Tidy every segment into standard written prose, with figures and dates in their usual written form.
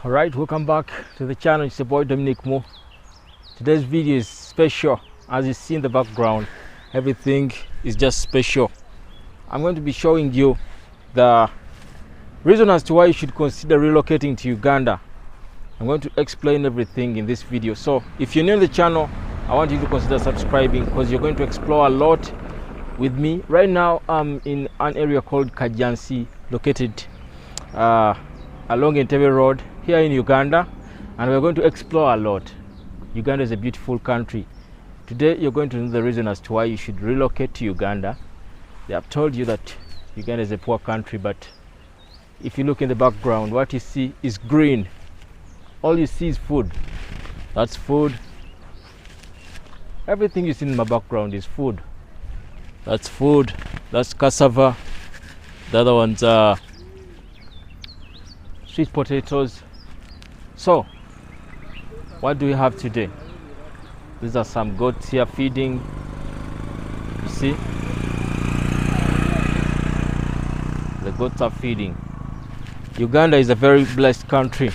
Alright, welcome back to the channel. It's your boy Dominic Mo. Today's video is special. As you see in the background, everything is just special. I'm going to be showing you the reason as to why you should consider relocating to Uganda. I'm going to explain everything in this video. So if you're new to the channel, I want you to consider subscribing because you're going to explore a lot with me. Right now I'm in an area called Kajansi, located along Entebbe Road here in Uganda, and we're going to explore a lot. Uganda is a beautiful country. Today you're going to know the reason as to why you should relocate to Uganda. They have told you that Uganda is a poor country, but if you look in the background, what you see is green. All you see is food. That's food. Everything you see in my background is food. That's food. That's cassava. The other ones are sweet potatoes. So what do we have today? These are some goats here feeding. You see, the goats are feeding. Uganda is a very blessed country.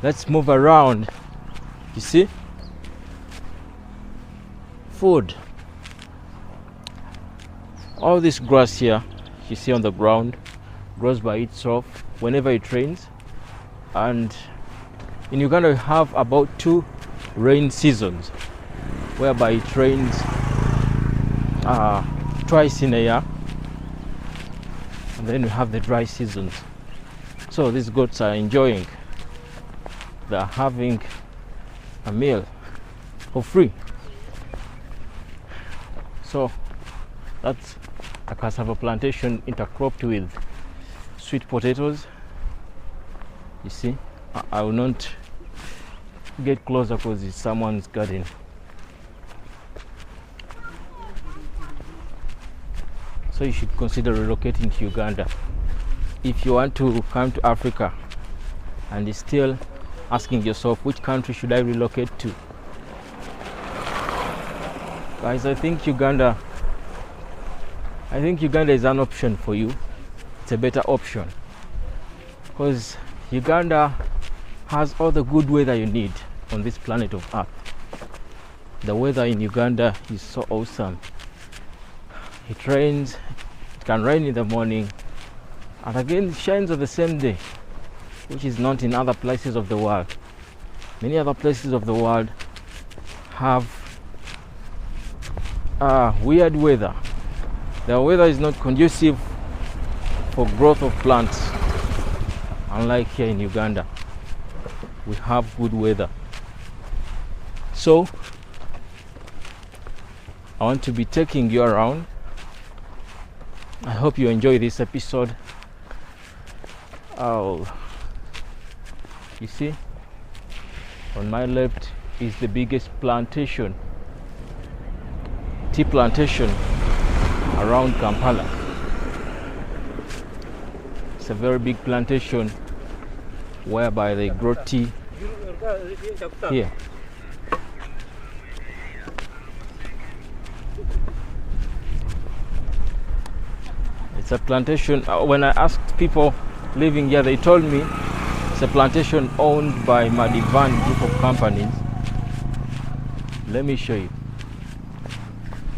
Let's move around. You see, food. All this grass here you see on the ground grows by itself whenever it rains. And in Uganda we have about 2 rain seasons, whereby it rains twice in a year, and then we have the dry seasons. So these goats are enjoying. They're having a meal for free. So that's a cassava plantation intercropped with sweet potatoes. You see, I will not get closer because it's someone's garden. So you should consider relocating to Uganda. If you want to come to Africa and you're still asking yourself, which country should I relocate to? Guys, I think Uganda is an option for you. It's a better option because Uganda has all the good weather you need on this planet of Earth. The weather in Uganda is so awesome. It rains, it can rain in the morning, and again it shines on the same day, which is not in other places of the world. Many other places of the world have weird weather. Their weather is not conducive for growth of plants. Unlike here in Uganda, we have good weather. So I want to be taking you around. I hope you enjoy this episode. Oh, you see, on my left is the biggest plantation, tea plantation around Kampala. It's a very big plantation whereby they grow tea here. It's a plantation. When I asked people living here, they told me it's a plantation owned by Madivan group of companies. Let me show you.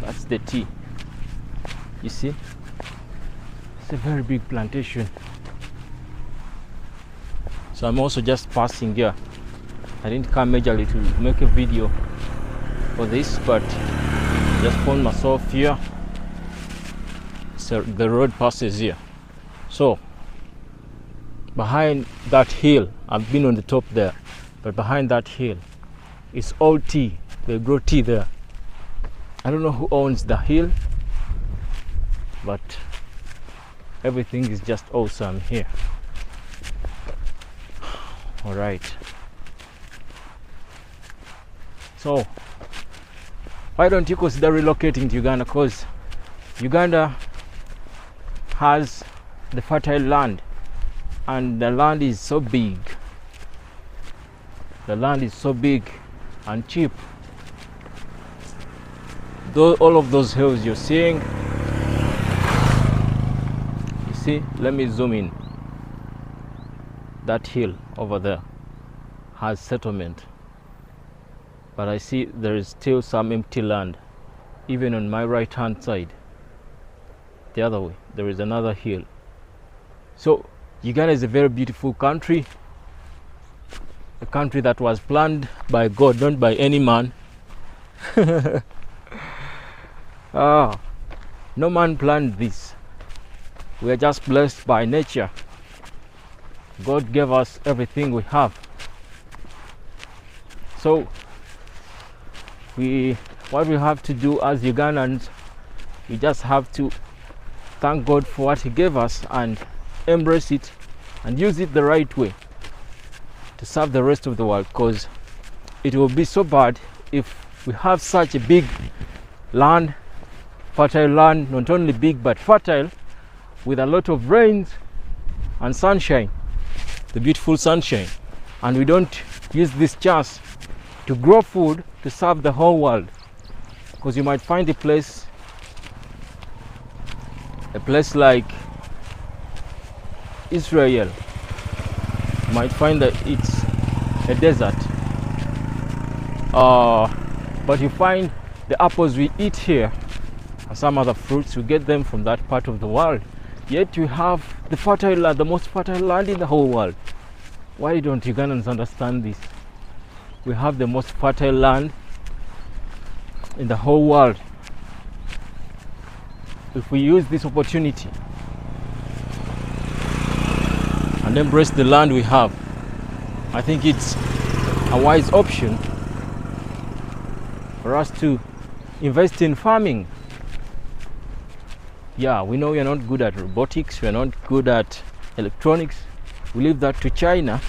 That's the tea. You see, it's a very big plantation. So I'm also just passing here. I didn't come majorly to make a video for this, but just found myself here. So the road passes here. So behind that hill, I've been on the top there, but behind that hill is all tea. They grow tea there. I don't know who owns the hill, but everything is just awesome here. All right, so why don't you consider relocating to Uganda? Because Uganda has the fertile land, and the land is so big. The land is so big and cheap. Though all of those hills you're seeing, you see, let me zoom in. that hill over there has settlement, but I see there is still some empty land. Even on my right hand side, the other way, there is another hill. So Uganda is a very beautiful country, a country that was planned by God, not by any man. No man planned this. We are just blessed by nature. God gave us everything we have. So what we have to do as Ugandans, we just have to thank God for what He gave us and embrace it and use it the right way to serve the rest of the world, because it will be so bad if we have such a big land, fertile land, not only big but fertile, with a lot of rains and sunshine, the beautiful sunshine, and we don't use this chance to grow food to serve the whole world. Because you might find a place like Israel, you might find that it's a desert, but you find the apples we eat here and some other fruits, we get them from that part of the world. Yet you have the fertile land, the most fertile land in the whole world. Why don't Ugandans understand this? We have the most fertile land in the whole world. If we use this opportunity and embrace the land we have, I think it's a wise option for us to invest in farming. Yeah, we know we are not good at robotics, we are not good at electronics. We leave that to China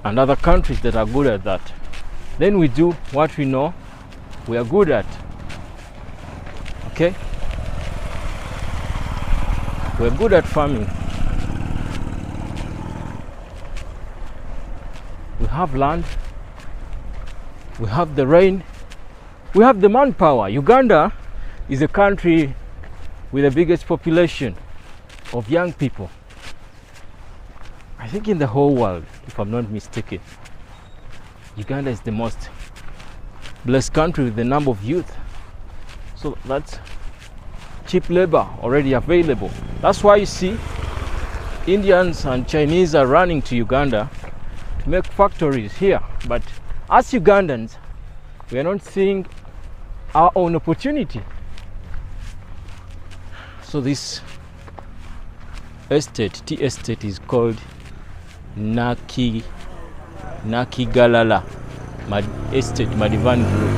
and other countries that are good at that. Then we do what we know we are good at. Okay? We're good at farming. We have land, we have the rain, we have the manpower. Uganda is a country with the biggest population of young people, I think, in the whole world, if I'm not mistaken. Uganda is the most blessed country with the number of youth. So that's cheap labor already available. That's why you see Indians and Chinese are running to Uganda to make factories here. But as Ugandans, we are not seeing our own opportunity. So this estate, tea estate, is called Nakigalala Estate Madivan Group.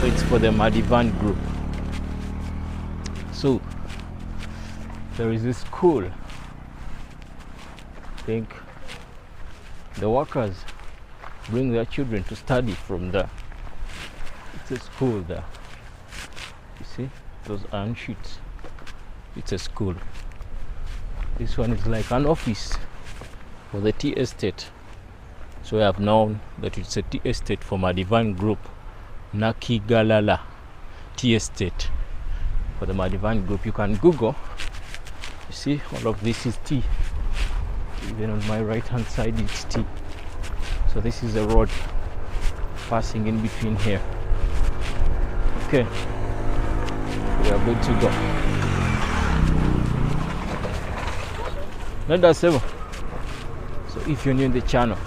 So it's for the Madivan Group. So there is a school. I think the workers bring their children to study from there. It's a school there. You see those iron sheets? It's a school. This one is like an office for the tea estate. So I have known that it's a tea estate for Madivan Group, Nakigalala Tea Estate for the Madivan Group. You can Google. You see, all of this is tea. Even on my right hand side it's tea. So this is a road passing in between here. Okay, we are good to go. So if you're new in the channel,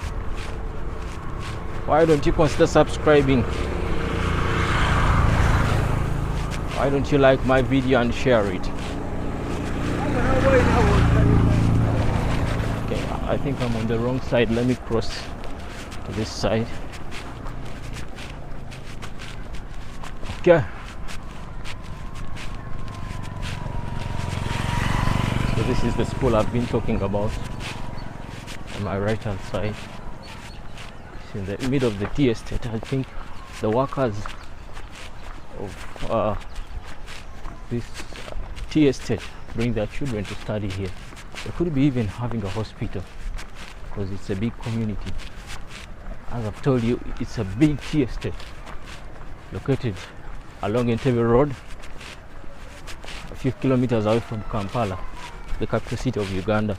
why don't you consider subscribing? Why don't you like my video and share it? Okay, I think I'm on the wrong side. Let me cross to this side. Okay. So this is the school I've been talking about on my right hand side. It's in the middle of the tea estate. I think the workers of this tea estate bring their children to study here. They could be even having a hospital because it's a big community. As I've told you, it's a big tea estate located along Entebbe Road, a few kilometers away from Kampala. the capital city of Uganda,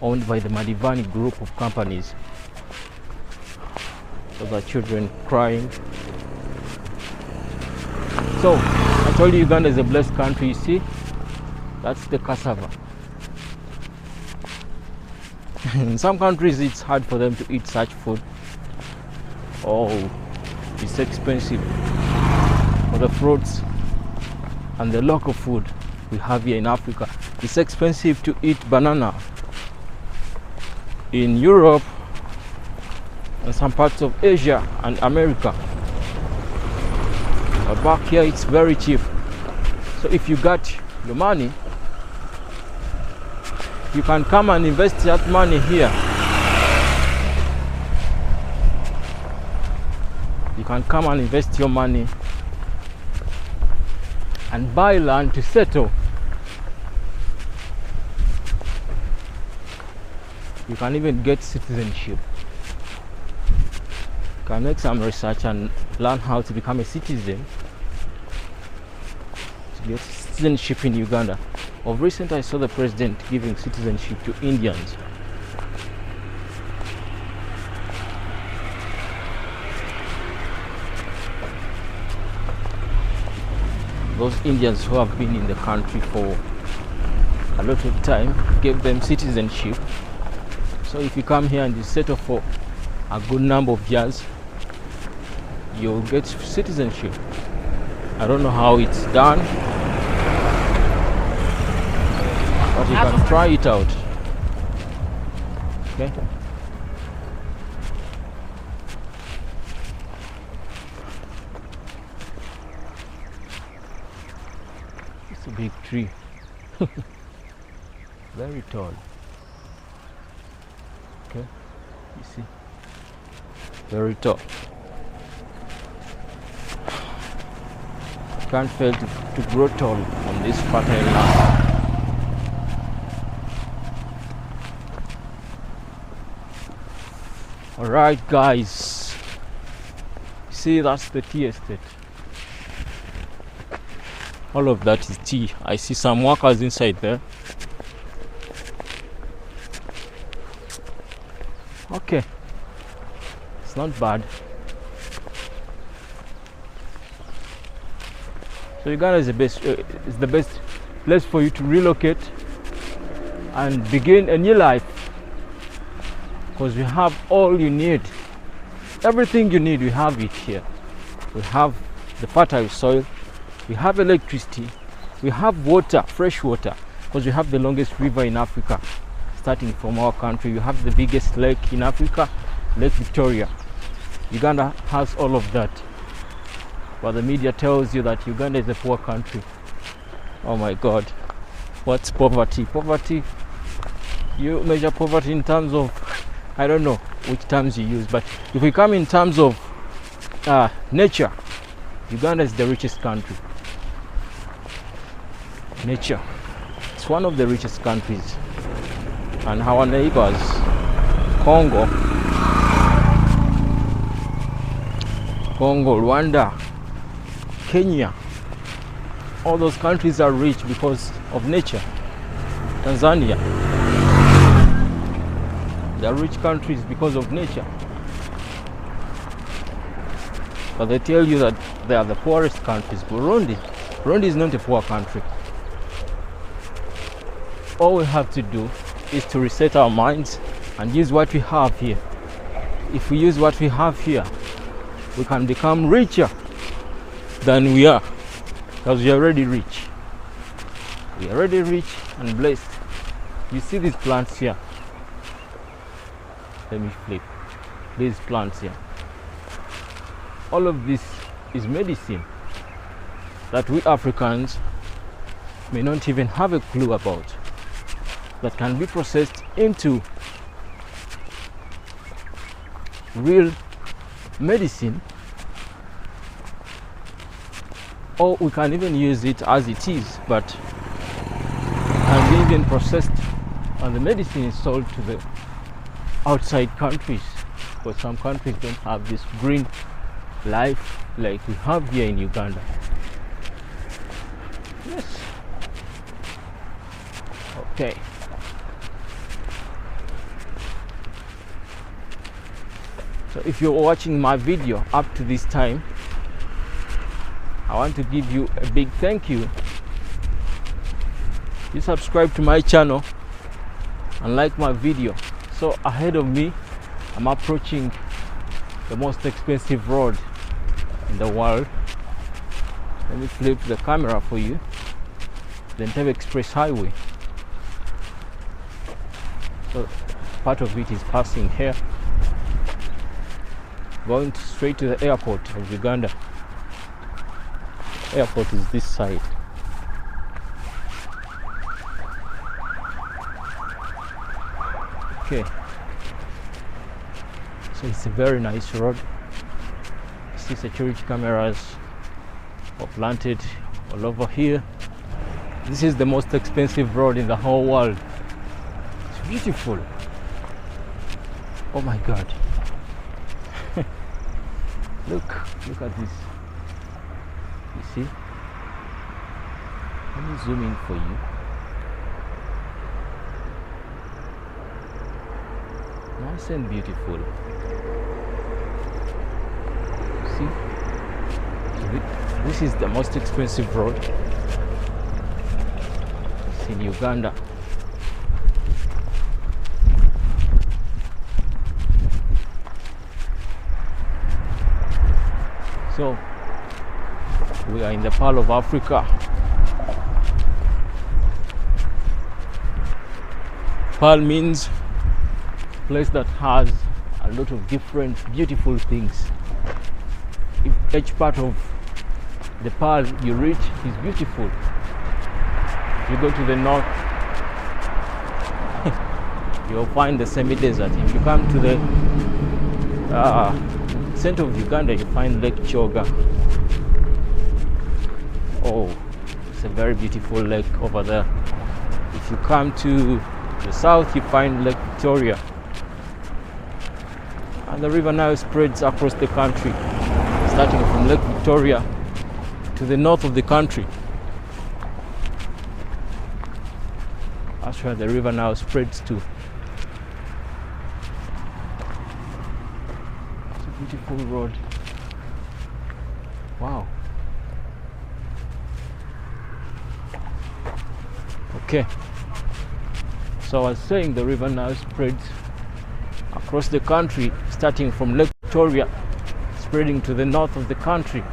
owned by the Madivani group of companies. So the children crying. So I told you Uganda is a blessed country. You see, that's the cassava. In some countries it's hard for them to eat such food. Oh, it's expensive for the fruits and the local food we have here in Africa. It's expensive to eat banana. In Europe and some parts of Asia and America, but back here it's very cheap. So if you got your money, you can come and invest that money here. You can come and invest your money and buy land to settle. You can even get citizenship. You can make some research and learn how to become a citizen, to get citizenship in Uganda. Of recent, I saw the president giving citizenship to Indians. Those Indians who have been in the country for a lot of time, gave them citizenship. So if you come here and you settle for a good number of years, you'll get citizenship. I don't know how it's done, but you can try it out. Okay. It's a big tree. Very tall. Okay, you see, very tall. Can't fail to grow tall on this fertile land. Alright guys, see, that's the tea estate. All of that is tea. I see some workers inside there. Okay, it's not bad. So Uganda is the best place for you to relocate and begin a new life, because we have all you need. Everything you need, we have it here. We have the fertile soil, we have electricity, we have water, fresh water, because we have the longest river in Africa. Starting from our country, you have the biggest lake in Africa, Lake Victoria. Uganda has all of that, but the media tells you that Uganda is a poor country. Oh my God, what's poverty? Poverty, you measure poverty in terms of, I don't know which terms you use, but if we come in terms of nature, Uganda is the richest country. Nature, it's one of the richest countries. And our neighbors, Congo, Rwanda, Kenya, all those countries are rich because of nature. Tanzania, they are rich countries because of nature. But they tell you that they are the poorest countries. Burundi is not a poor country. All we have to do is to reset our minds and use what we have here. If we use what we have here, we can become richer than we are, because we are already rich. We are already rich and blessed. You see these plants here? Let me flip. These plants here. All of this is medicine that we Africans may not even have a clue about, that can be processed into real medicine, or we can even use it as it is, but can be even processed and the medicine is sold to the outside countries, because some countries don't have this green life like we have here in Uganda. Yes. Okay. So if you're watching my video up to this time, I want to give you a big thank you. You subscribe to my channel and like my video. So ahead of me, I'm approaching the most expensive road in the world. Let me flip the camera for you. The Entebbe Express Highway. So part of it is passing here, going straight to the airport of Uganda. Airport is this side. Okay, so it's a very nice road. You see security cameras are planted all over here. This is the most expensive road in the whole world. It's beautiful. Oh my God. Look at this. You see? Let me zoom in for you. Nice and beautiful. See? This is the most expensive road. It's in Uganda. So we are in the Pearl of Africa. Pearl means place that has a lot of different beautiful things. Each part of the Pearl you reach is beautiful. If you go to the north, you'll find the semi-desert. If you come to the center of Uganda, you find Lake Choga. Oh, it's a very beautiful lake over there. If you come to the south, you find Lake Victoria. And the River Nile spreads across the country, starting from Lake Victoria to the north of the country. That's where the River Nile spreads to. It's a beautiful road. Wow. Okay. So I was saying the River Nile spreads across the country, starting from Lake Victoria, spreading to the north of the country.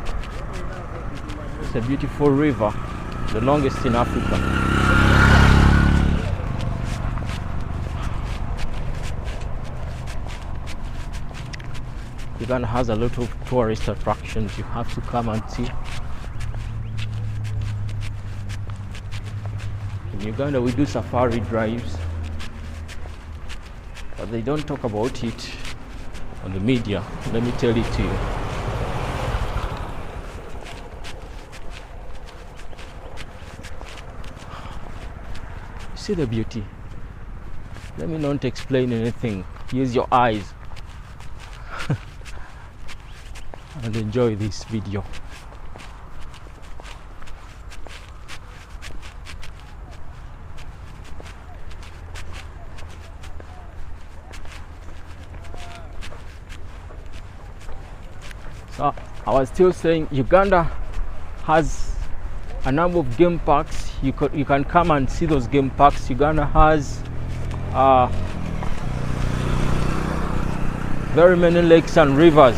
It's a beautiful river, the longest in Africa. Uganda has a lot of tourist attractions you have to come and see. In Uganda we do safari drives, but they don't talk about it on the media. Let me tell it to you. See the beauty. Let me not explain anything. Use your eyes and enjoy this video. So I was still saying Uganda has a number of game parks. You can come and see those game parks. Uganda has very many lakes and rivers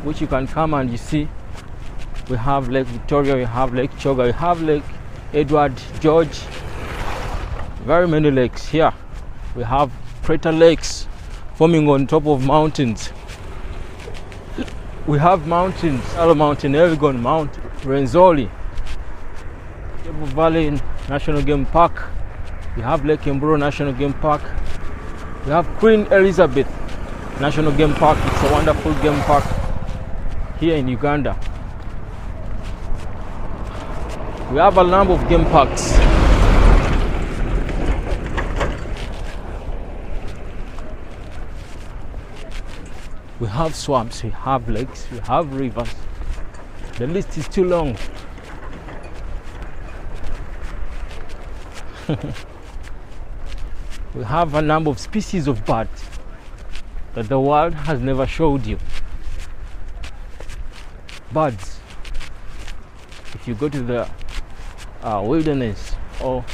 which you can come and you see. We have Lake Victoria, we have Lake Choga, we have Lake Edward George. Very many lakes here. We have crater lakes forming on top of mountains. We have mountains, Salo Mountain, Elgon Mount, Renzoli, Table Valley National Game Park. We have Lake Mburo National Game Park. We have Queen Elizabeth National Game Park. It's a wonderful game park here in Uganda. We have a number of game parks. We have swamps, we have lakes, we have rivers. The list is too long. We have a number of species of birds that the world has never showed you. Birds. If you go to the wilderness or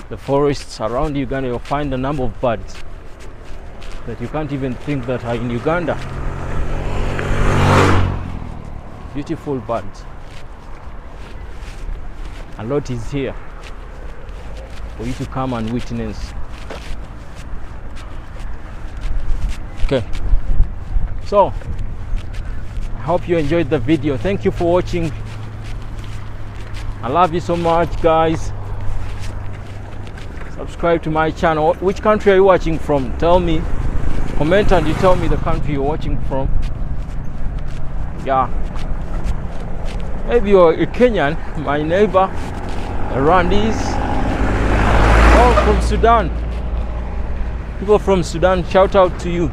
the forests around Uganda, you'll find a number of birds that you can't even think that are in Uganda. Beautiful birds. A lot is here for you to come and witness. Okay, so I hope you enjoyed the video. Thank you for watching. I love you so much, guys. Subscribe to my channel. Which country are you watching from? Tell me. Comment and you tell me the country you're watching from. Yeah, maybe you're a Kenyan, my neighbor, Rwandese, or from Sudan. People from Sudan, shout out to you.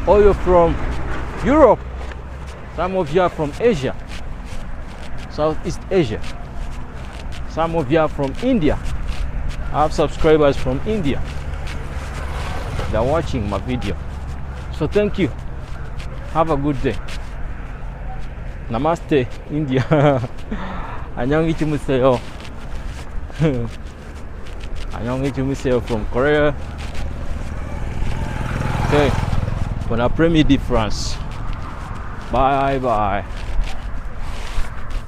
Or you're from Europe. Some of you are from Asia, Southeast Asia. Some of you are from India. I have subscribers from India. They're watching my video. So thank you. Have a good day. Namaste, India. Annyeong ichimuseo. Annyeong ichimuseo from Korea. Okay. Bon après-midi, France. Bye bye.